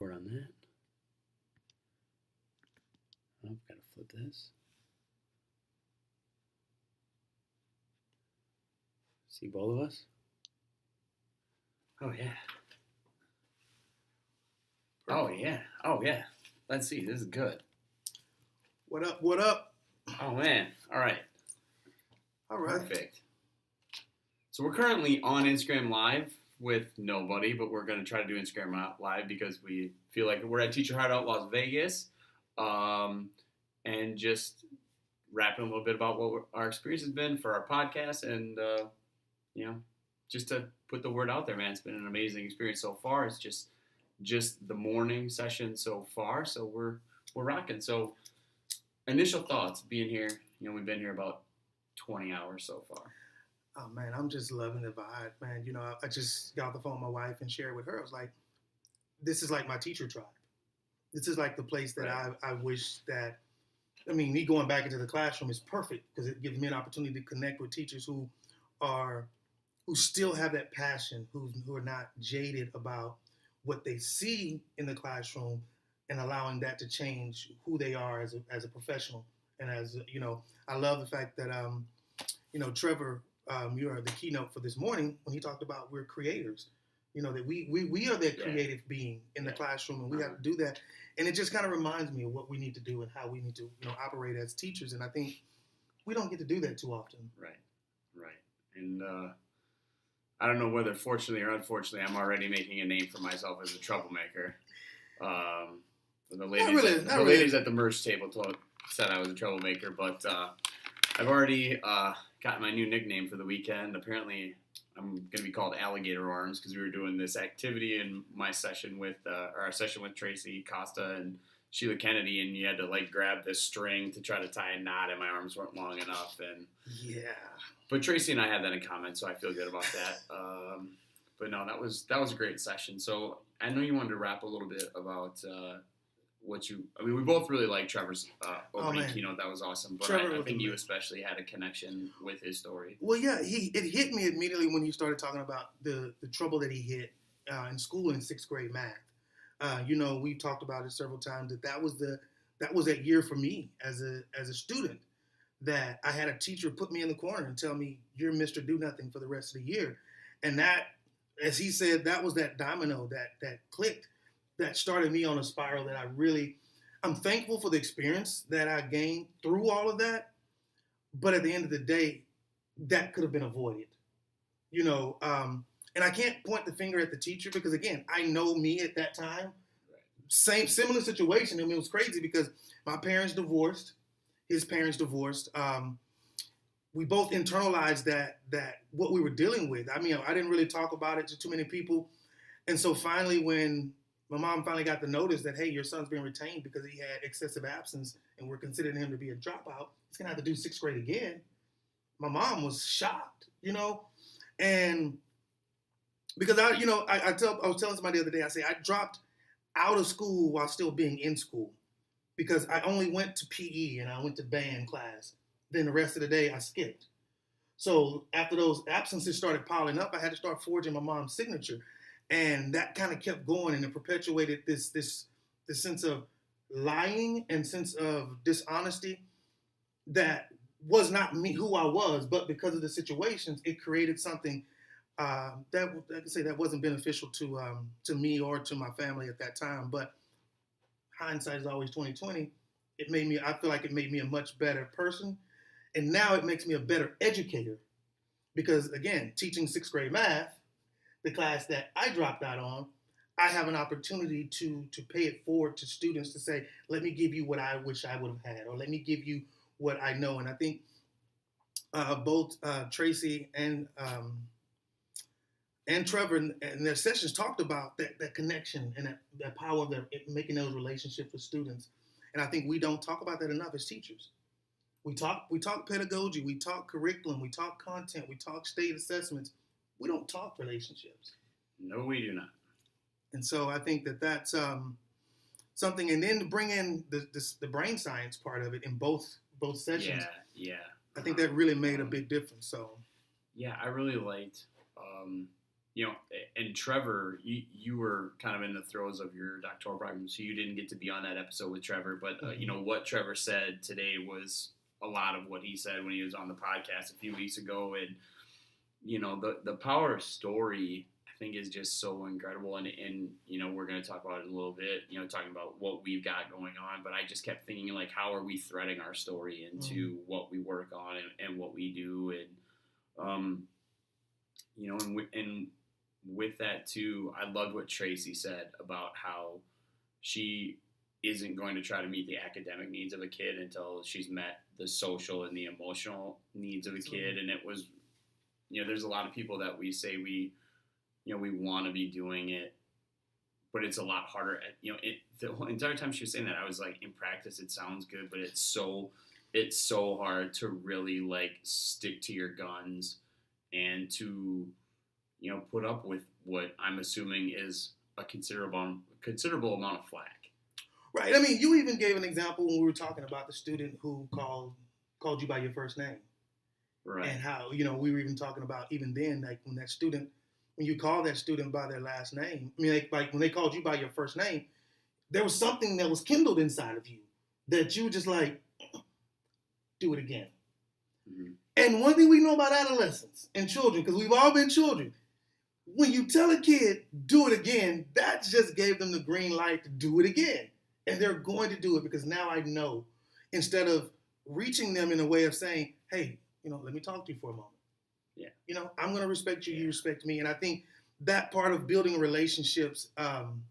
Record on that. Oh, gotta flip this. See both of us? Oh, yeah. Oh, yeah. Oh, yeah. Let's see. This is good. What up? What up? Oh, man. All right. All right. Perfect. So we're currently on Instagram Live with nobody, but we're going to try to do Instagram Live because we feel like we're at Teacher Hideout Las Vegas, and just rapping a little bit about what our experience has been for our podcast, and just to put the word out there, man. It's been an amazing experience so far. It's just the morning session so far, so we're rocking. So initial thoughts being here. We've been here about 20 hours so far. Oh, man, I'm just loving the vibe, man. I just got off the phone with my wife and shared with her. I was like, this is like my teacher tribe. This is like the place that Right. I wish that, me going back into the classroom is perfect because it gives me an opportunity to connect with teachers who still have that passion, who are not jaded about what they see in the classroom and allowing that to change who they are as a professional. And I love the fact that, Trevor, you are the keynote for this morning when he talked about we're creators, that we are that creative being in the classroom, and we have to do that. And it just kind of reminds me of what we need to do and how we need to, operate as teachers. And I think we don't get to do that too often. Right. And I don't know whether fortunately or unfortunately, I'm already making a name for myself as a troublemaker. The ladies at the merch table said I was a troublemaker, but I've already got my new nickname for the weekend. Apparently, I'm going to be called Alligator Arms because we were doing this activity in my session with our session with Tracy Costa and Sheila Kennedy, and you had to grab this string to try to tie a knot, and my arms weren't long enough. And but Tracy and I had that in common, so I feel good about that. But no, that was a great session. So I know you wanted to rap a little bit about we both really liked Trevor's opening keynote. That was awesome. But I think you especially had a connection with his story. Well, yeah, it hit me immediately when he started talking about the trouble that he hit in school in 6th grade math. We've talked about it several times that was that year for me as a student, that I had a teacher put me in the corner and tell me, you're Mr. Do Nothing for the rest of the year. And that, as he said, that was that domino that clicked, that started me on a spiral that I'm thankful for the experience that I gained through all of that. But at the end of the day, that could have been avoided, and I can't point the finger at the teacher because, again, I know me at that time. Similar situation. It was crazy because my parents divorced, his parents divorced. We both internalized that what we were dealing with. I didn't really talk about it to too many people. And so finally, when my mom finally got the notice that, hey, your son's being retained because he had excessive absence and we're considering him to be a dropout, he's going to have to do 6th grade again. My mom was shocked, and because I was telling somebody the other day, I say I dropped out of school while still being in school because I only went to PE and I went to band class. Then the rest of the day I skipped. So after those absences started piling up, I had to start forging my mom's signature. And that kind of kept going, and it perpetuated this sense of lying and sense of dishonesty that was not me, who I was, but because of the situations, it created something that I can say that wasn't beneficial to me or to my family at that time. But hindsight is always 20/20. I feel like it made me a much better person, and now it makes me a better educator because, again, teaching 6th grade math, the class that I dropped out on, I have an opportunity to pay it forward to students to say, let me give you what I wish I would have had, or let me give you what I know. And I think both Tracy and Trevor in their sessions talked about that connection and that power of making those relationships with students. And I think we don't talk about that enough as teachers. We talk pedagogy, we talk curriculum, we talk content, we talk state assessments. We don't talk relationships. No, we do not. And so I think that's something. And then to bring in the brain science part of it in both sessions. Yeah. I think that really made a big difference. So. Yeah, I really liked you know, and Trevor, you were kind of in the throes of your doctoral program, so you didn't get to be on that episode with Trevor. But you know what Trevor said today was a lot of what he said when he was on the podcast a few weeks ago, and you know the power of story, I think, is just so incredible. And you know, we're going to talk about it a little bit. You know, talking about what we've got going on, but I just kept thinking, like, how are we threading our story into what we work on and what we do, and you know, and with that too, I loved what Tracy said about how she isn't going to try to meet the academic needs of a kid until she's met the social and the emotional needs of a kid. And it was, you know, there's a lot of people that we say we want to be doing it, but it's a lot harder. You know, the whole entire time she was saying that, I was like, in practice, it sounds good, but it's so hard to really like stick to your guns and to, you know, put up with what I'm assuming is a considerable amount of flack. Right. I mean, you even gave an example when we were talking about the student who called you by your first name. Right. And how, you know, we were even talking about even then, like when you call that student by their last name, I mean, like when they called you by your first name, there was something that was kindled inside of you that you were just like, do it again. Mm-hmm. And one thing we know about adolescents and children, because we've all been children, when you tell a kid, do it again, that just gave them the green light to do it again. And they're going to do it because now I know, instead of reaching them in a way of saying, hey, you know, let me talk to you for a moment. Yeah. You know, I'm going to respect you, you respect me. And I think that part of building relationships and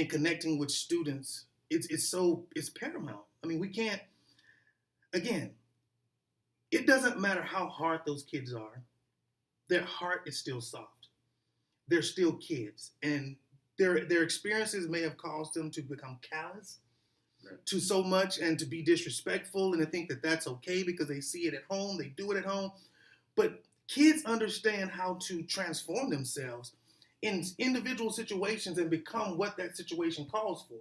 connecting with students, it's paramount. I mean, we can't, again, it doesn't matter how hard those kids are. Their heart is still soft. They're still kids. And their experiences may have caused them to become callous to so much and to be disrespectful and to think that that's okay because they see it at home, they do it at home. But kids understand how to transform themselves in individual situations and become what that situation calls for.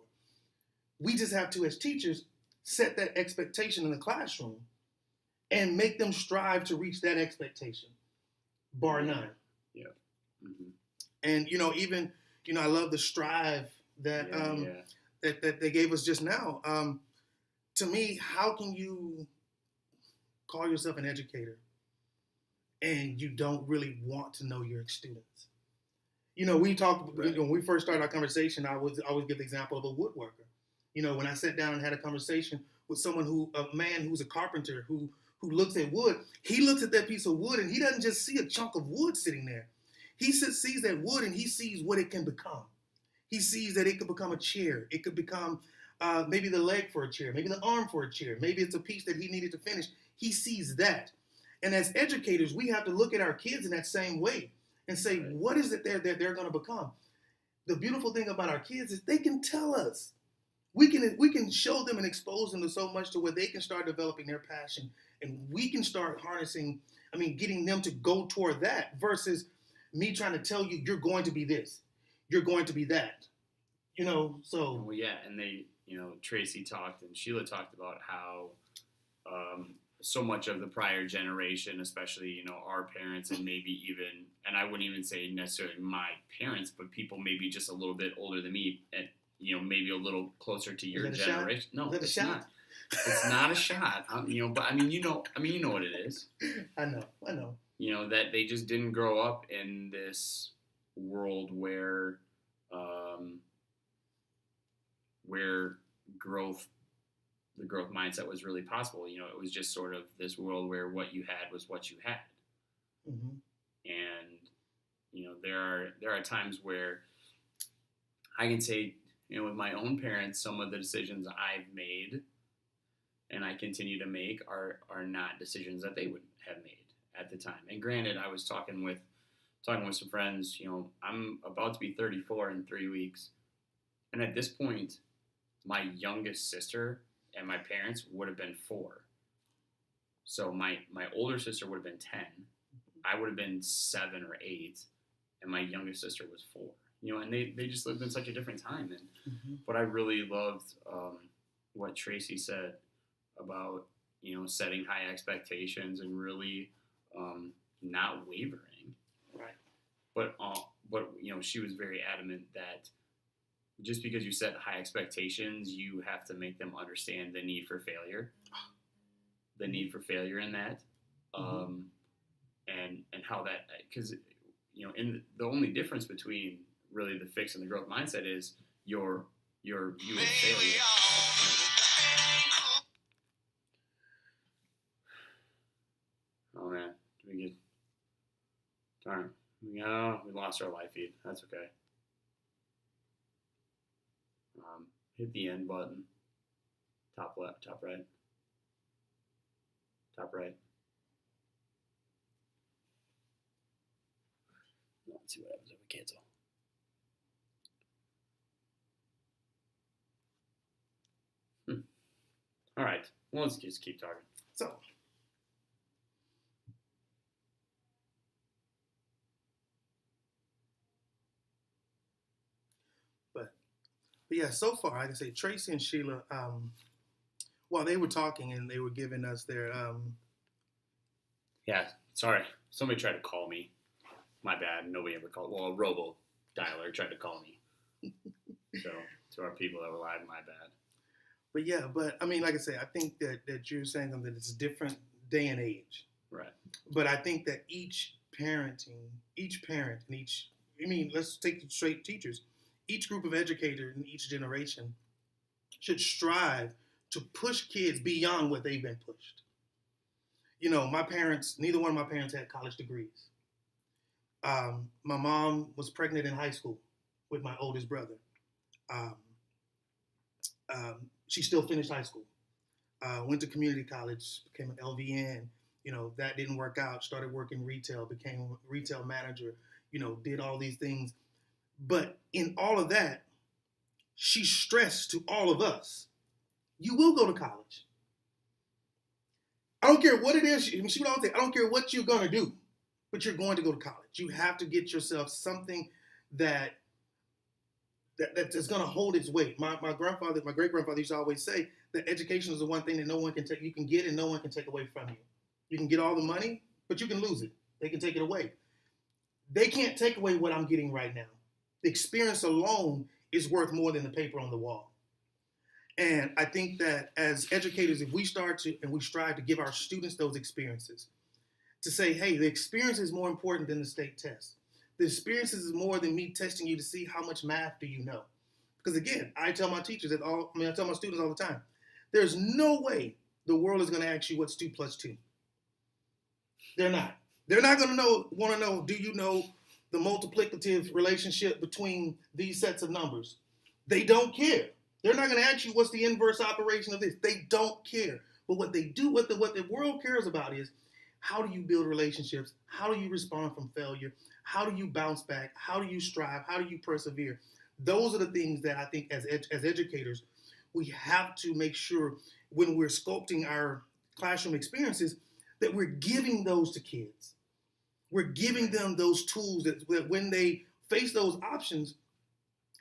We just have to, as teachers, set that expectation in the classroom and make them strive to reach that expectation, bar none. Yeah. Mm-hmm. And, you know, even, you know, I love the strive that that they gave us just now. To me, how can you call yourself an educator and you don't really want to know your students? You know, we talked, you know, when we first started our conversation, I always give the example of a woodworker. You know, when I sat down and had a conversation with a man who's a carpenter who looks at wood, he looks at that piece of wood and he doesn't just see a chunk of wood sitting there. He sees that wood and he sees what it can become. He sees that it could become a chair. It could become maybe the leg for a chair, maybe the arm for a chair. Maybe it's a piece that he needed to finish. He sees that. And as educators, we have to look at our kids in that same way and say, what is it that they're going to become? The beautiful thing about our kids is they can tell us. We can show them and expose them to so much to where they can start developing their passion. And we can start getting them to go toward that versus me trying to tell you, you're going to be this. You're going to be that. You know, so. Well, yeah, and they, you know, Tracy talked and Sheila talked about how so much of the prior generation, especially, you know, our parents and maybe even, and I wouldn't even say necessarily my parents, but people maybe just a little bit older than me and, you know, maybe a little closer to your generation. No, it's not. It's not a shot. You know, but I mean, you know what it is. I know. You know, that they just didn't grow up in this world where the growth mindset was really possible. You know, it was just sort of this world where what you had was what you had. Mm-hmm. And, you know, there are times where I can say, you know, with my own parents, some of the decisions I've made and I continue to make are not decisions that they would have made at the time. And granted, I was talking with some friends, you know, I'm about to be 34 in 3 weeks. And at this point, my youngest sister and my parents would have been 4. So my older sister would have been 10. I would have been 7 or 8. And my youngest sister was 4. You know, and they just lived in such a different time. And but I really loved what Tracy said about, you know, setting high expectations and really not wavering. Right. but she was very adamant that just because you set high expectations, you have to make them understand the need for failure, in that, and how that, because in the only difference between really the fixed and the growth mindset is your view of failure. Oh man, did we get? Darn, we lost our live feed. That's okay. Hit the end button. Top left, top right. Top right. Let's see what happens if we cancel. All right. Well, let's just keep talking. So. But yeah, so far, I can say Tracy and Sheila, while they were talking and they were giving us their... Yeah, sorry. Somebody tried to call me. My bad. Nobody ever called. Well, a robo dialer tried to call me. So, to our people that were live, my bad. But yeah, I mean, like I said, I think that you're saying something that's a different day and age. Right. But I think that each parent and let's take it straight teachers. Each group of educators in each generation should strive to push kids beyond what they've been pushed. My parents, neither one of my parents had college degrees. My mom was pregnant in high school with my oldest brother. She still finished high school. Went to community college, became an LVN. That didn't work out. Started working retail, became a retail manager. Did all these things. But in all of that, she stressed to all of us, you will go to college. I don't care what it is. She would always say, I don't care what you're going to do, but you're going to go to college. You have to get yourself something that is going to hold its weight. My great-grandfather used to always say that education is the one thing that no one can take. You can get and no one can take away from you. You can get all the money, but you can lose it. They can take it away. They can't take away what I'm getting right now. The experience alone is worth more than the paper on the wall. And I think that as educators, if we start to, and we strive to give our students those experiences, to say, hey, the experience is more important than the state test. The experiences is more than me testing you to see how much math do you know. Because again, I tell my teachers I tell my students all the time, there's no way the world is going to ask you what's 2 plus 2. They're not. They're not going to want to know, do you know the multiplicative relationship between these sets of numbers? They don't care. They're not going to ask you what's the inverse operation of this. They don't care. But what they do, what the world cares about is, how do you build relationships? How do you respond from failure? How do you bounce back? How do you strive? How do you persevere? Those are the things that I think as educators, we have to make sure when we're sculpting our classroom experiences that we're giving those to kids. We're giving them those tools that when they face those options,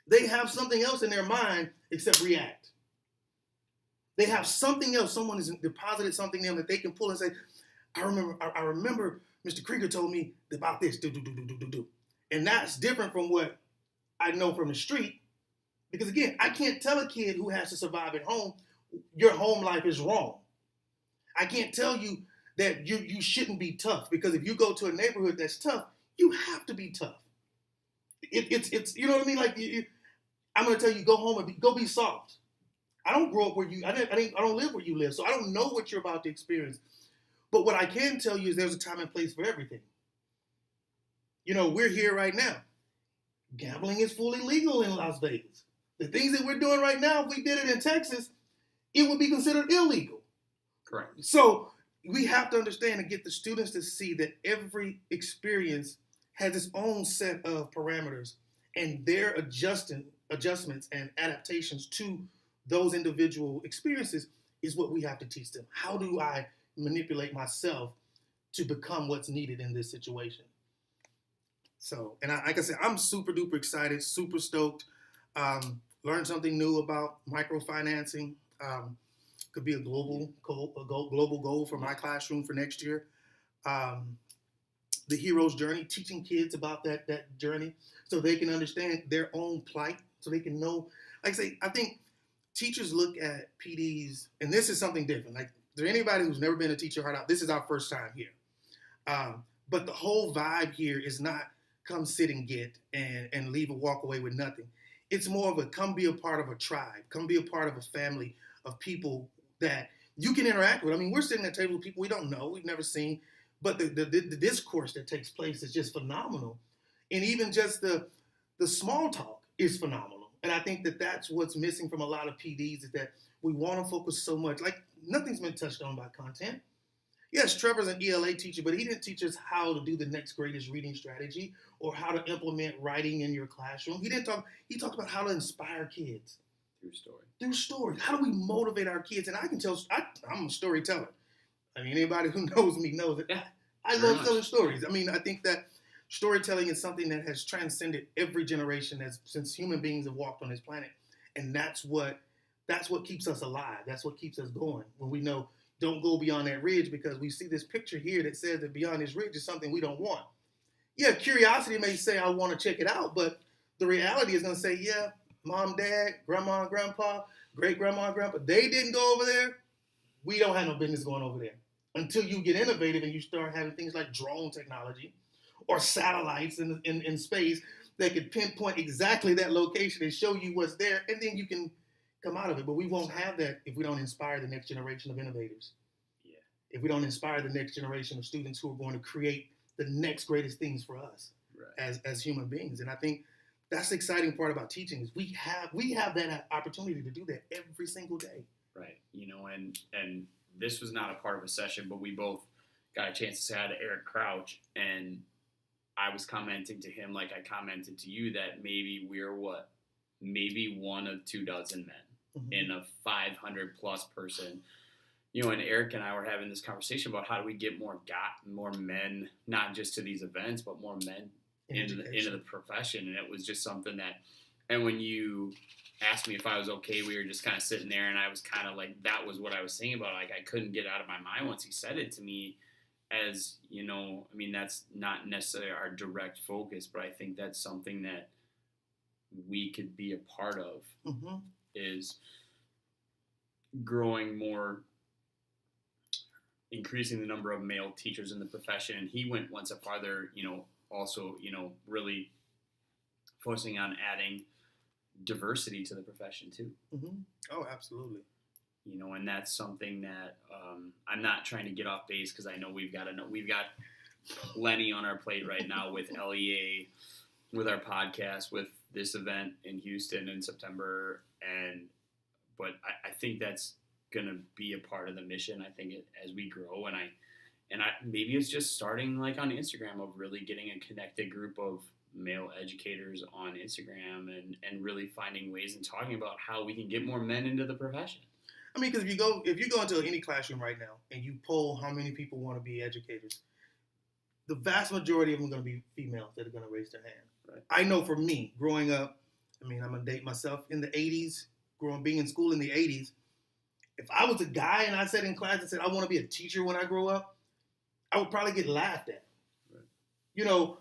they have something else in their mind except react. They have something else. Someone has deposited something in them that they can pull and say, I remember Mr. Krieger told me about this, do. And that's different from what I know from the street. Because again, I can't tell a kid who has to survive at home, your home life is wrong. I can't tell you that you shouldn't be tough, because if you go to a neighborhood that's tough, you have to be tough. It's you know what I mean? Like I'm going to tell you, go home and go be soft. I don't grow up where I don't live where you live, so I don't know what you're about to experience. But what I can tell you is there's a time and place for everything. We're here right now. Gambling is fully legal in Las Vegas. The things that we're doing right now, if we did it in Texas, it would be considered illegal. Correct. So we have to understand and get the students to see that every experience has its own set of parameters, and their adjustments and adaptations to those individual experiences is what we have to teach them. How do I manipulate myself to become what's needed in this situation? So, and like I said, I'm super duper excited, super stoked. Learned something new about microfinancing. Could be a global goal for my classroom for next year. the hero's journey, teaching kids about that journey so they can understand their own plight, so they can know. Like I say, I think teachers look at PDs, and this is something different. Like, there anybody who's never been a teacher heart out, this is our first time here. But the whole vibe here is not come sit and get and leave and walk away with nothing. It's more of a come be a part of a tribe, come be a part of a family of people that you can interact with. I mean, we're sitting at tables with people we don't know, we've never seen, but the discourse that takes place is just phenomenal. And even just the small talk is phenomenal. And I think that that's what's missing from a lot of PDs, is that we want to focus so much. Like, nothing's been touched on by content. Yes, Trevor's an ELA teacher, but he didn't teach us how to do the next greatest reading strategy or how to implement writing in your classroom. He talked about how to inspire kids. Through stories. How do we motivate our kids? And I can tell, I'm a storyteller. I mean, anybody who knows me knows that I love telling stories. I mean, I think that storytelling is something that has transcended every generation since human beings have walked on this planet. And that's what keeps us alive. That's what keeps us going. When we know, don't go beyond that ridge, because we see this picture here that says that beyond this ridge is something we don't want. Yeah, curiosity may say, I want to check it out, but the reality is going to say, yeah, mom, dad, grandma, and grandpa, great-grandma, and grandpa, they didn't go over there. We don't have no business going over there. Until you get innovative and you start having things like drone technology or satellites in space that could pinpoint exactly that location and show you what's there, and then you can come out of it. But we won't have that if we don't inspire the next generation of innovators. Yeah. If we don't inspire the next generation of students who are going to create the next greatest things for us, right, as human beings. And I think that's the exciting part about teaching, is we have that opportunity to do that every single day. Right. You know, and this was not a part of a session, but we both got a chance to say hi to Eric Crouch, and I was commenting to him like I commented to you that maybe we're maybe one of 24 men in a 500 plus person, you know, and Eric and I were having this conversation about how do we get more men, not just to these events, but more men into the profession. And it was just something that, and when you asked me if I was okay, we were just kind of sitting there, and I was kind of like, that was what I was saying about, like, I couldn't get out of my mind once he said it to me. As, you know, I mean, that's not necessarily our direct focus, but I think that's something that we could be a part of, is growing more, increasing the number of male teachers in the profession. And he went one step farther, you know, also, you know, really focusing on adding diversity to the profession too. Oh, absolutely. You know, and that's something that I'm not trying to get off base, because I know we've got plenty on our plate right now with LEA, with our podcast, with this event in Houston in September, but I think that's gonna be a part of the mission. I think as we grow, and I maybe it's just starting like on Instagram, of really getting a connected group of male educators on Instagram and really finding ways and talking about how we can get more men into the profession. I mean, because if you go into any classroom right now and you poll how many people want to be educators, the vast majority of them are going to be females that are going to raise their hand. Right. I know for me, growing up, I mean, I'm going to date myself, in the 80s, being in school in the 80s, if I was a guy and I sat in class and said, I want to be a teacher when I grow up, I would probably get laughed at. Right. You know,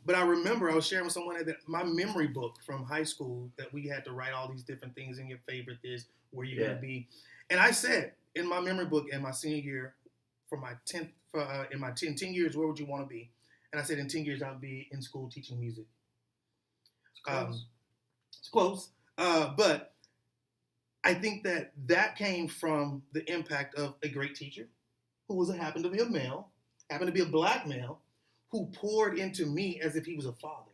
but I remember I was sharing with someone that my memory book from high school, that we had to write all these different things in your favorite this, where you're going to be. And I said in my memory book in my senior year, for my 10th, in my 10 years, where would you want to be? And I said in 10 years, I'll be in school teaching music. It's close. But I think that came from the impact of a great teacher who happened to be a male, happened to be a black male, who poured into me as if he was a father.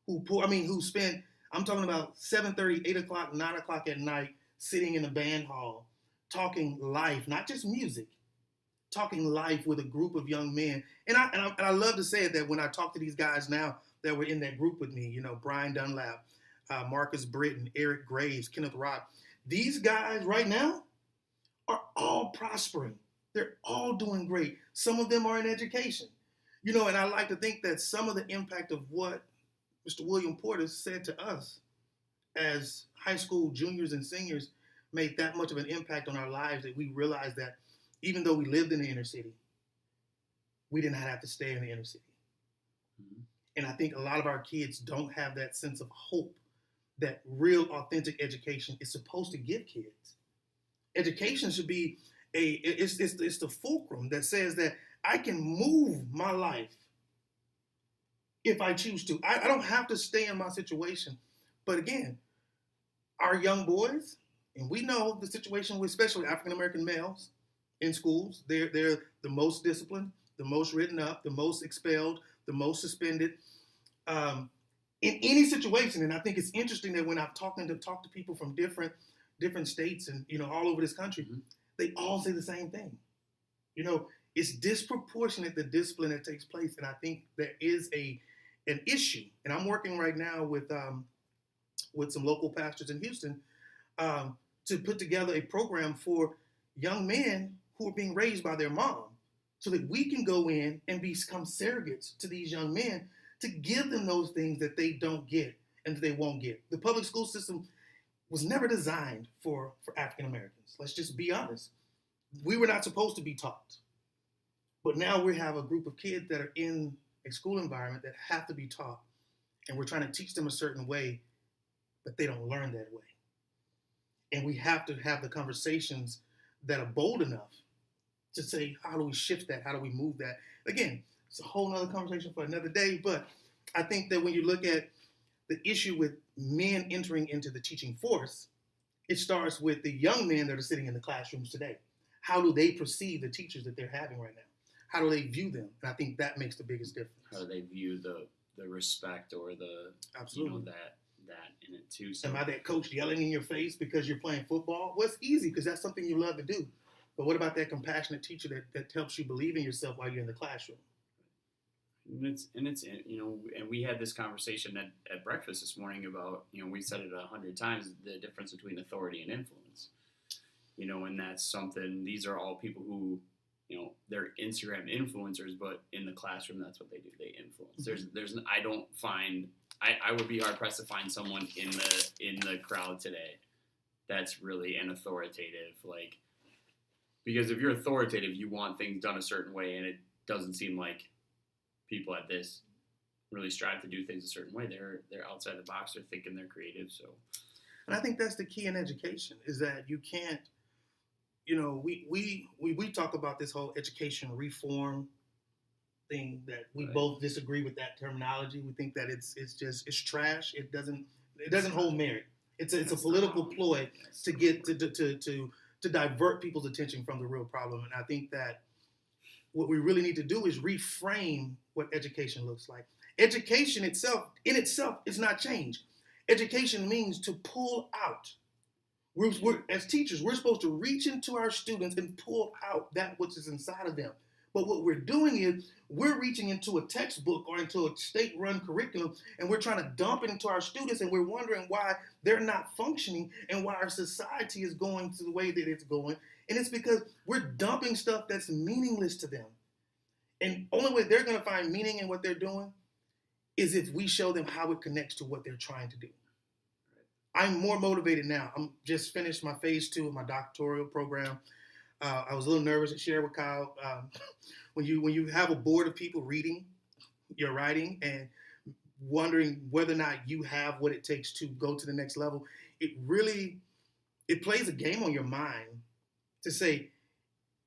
Who spent, I'm talking about 7:30, 8 o'clock, 9 o'clock at night, sitting in the band hall, talking life, not just music, talking life with a group of young men. And I love to say it, that when I talk to these guys now that were in that group with me, you know, Brian Dunlap, Marcus Britton, Eric Graves, Kenneth Rock, these guys right now are all prospering. They're all doing great. Some of them are in education. You know, and I like to think that some of the impact of what Mr. William Porter said to us as high school juniors and seniors made that much of an impact on our lives, that we realized that even though we lived in the inner city, we did not have to stay in the inner city. Mm-hmm. And I think a lot of our kids don't have that sense of hope that real, authentic education is supposed to give kids. Education should be it's the fulcrum that says that I can move my life if I choose to. I don't have to stay in my situation. But again, our young boys, and we know the situation with especially African-American males in schools, they're the most disciplined, the most written up, the most expelled, the most suspended. In any situation, and I think it's interesting that when I've talked to people from different states and all over this country, mm-hmm. they all say the same thing. It's disproportionate the discipline that takes place, and I think there is an issue. And I'm working right now with some local pastors in Houston to put together a program for young men who are being raised by their mom, so that we can go in and become surrogates to these young men to give them those things that they don't get and that they won't get. The public school system was never designed for African Americans. Let's just be honest. We were not supposed to be taught. But now we have a group of kids that are in a school environment that have to be taught. And we're trying to teach them a certain way, but they don't learn that way. And we have to have the conversations that are bold enough to say, how do we shift that? How do we move that? Again, it's a whole nother conversation for another day, but I think that when you look at the issue with men entering into the teaching force, it starts with the young men that are sitting in the classrooms today. How do they perceive the teachers that they're having right now? How do they view them? And I think that makes the biggest difference. How do they view the respect or the absolutely that in it too? So. Am I that coach yelling in your face because you're playing football? Well, it's easy because that's something you love to do. But what about that compassionate teacher that helps you believe in yourself while you're in the classroom? And we had this conversation at breakfast this morning about, we said it 100 times, the difference between authority and influence. And that's something, these are all people who, they're Instagram influencers, but in the classroom, that's what they do. They influence. Mm-hmm. I would be hard pressed to find someone in the crowd today that's really an authoritative, because if you're authoritative, you want things done a certain way, and it doesn't seem like people at this really strive to do things a certain way. They're outside the box. They're thinking, they're creative. So, and I think that's the key in education is that you can't. We talk about this whole education reform thing that we right. both disagree with that terminology. We think that it's trash. It doesn't hold merit. It's a political ploy to get to divert people's attention from the real problem. And I think that what we really need to do is reframe what education looks like. Education itself is not change. Education means to pull out. We're as teachers, we're supposed to reach into our students and pull out that which is inside of them. But what we're doing is we're reaching into a textbook or into a state-run curriculum, and we're trying to dump it into our students, and we're wondering why they're not functioning and why our society is going to the way that it's going. And it's because we're dumping stuff that's meaningless to them. And only way they're going to find meaning in what they're doing is if we show them how it connects to what they're trying to do. I'm more motivated now. I'm just finished my phase 2 of my doctoral program. I was a little nervous to share with Kyle. When you have a board of people reading your writing and wondering whether or not you have what it takes to go to the next level, it plays a game on your mind to say,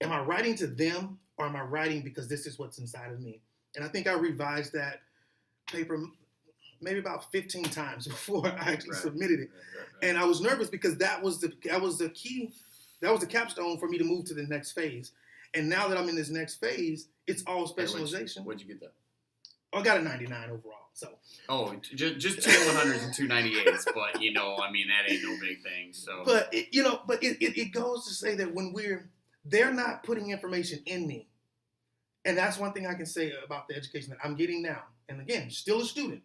am I writing to them or am I writing because this is what's inside of me? And I think I revised that paper maybe about 15 times before I actually submitted it. Right. And I was nervous because that was the key. That was the capstone for me to move to the next phase. And now that I'm in this next phase, it's all specialization. What'd you get though? I got a 99 overall. So. Oh, just 2 100s and 2 98s, but that ain't no big thing. So. But it goes to say that when they're not putting information in me, and that's one thing I can say about the education that I'm getting now. And again, still a student.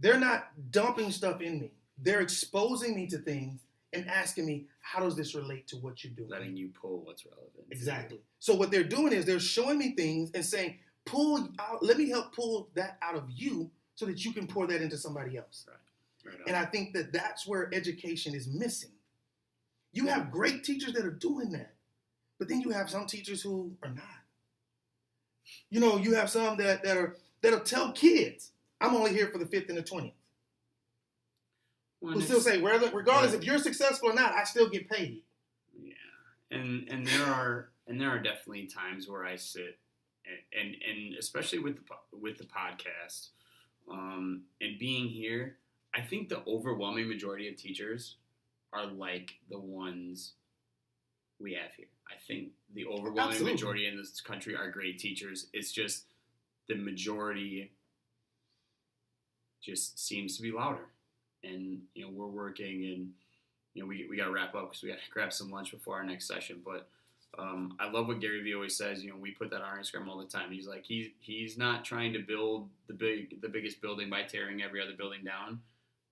They're not dumping stuff in me. They're exposing me to things and asking me, how does this relate to what you're doing? Letting you pull what's relevant. Exactly. So what they're doing is they're showing me things and saying, pull out, let me help pull that out of you so that you can pour that into somebody else. Right. And I think that that's where education is missing. You have great teachers that are doing that, but then you have some teachers who are not. You know, you have some that'll tell kids, I'm only here for the 5th and the 20th. Who still say, regardless if you're successful or not, I still get paid. Yeah, and there are definitely times where I sit and especially with the podcast, and being here, I think the overwhelming majority of teachers are like the ones we have here. I think the overwhelming majority in this country are great teachers. It's just the majority just seems to be louder. And, you know, we're working and, you know, we got to wrap up because we got to grab some lunch before our next session. But I love what Gary Vee always says. You know, we put that on our Instagram all the time. He's like, he's not trying to build the biggest building by tearing every other building down.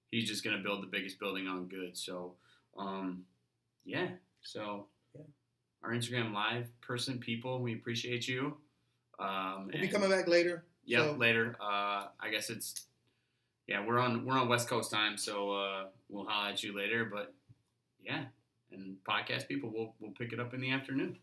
He's just going to build the biggest building on good. So, yeah. So, our Instagram live people, we appreciate you. We'll be coming back later. Yeah, so. Later. I guess it's, yeah, we're on West Coast time, so we'll holler at you later. But yeah, and podcast people, we'll pick it up in the afternoon.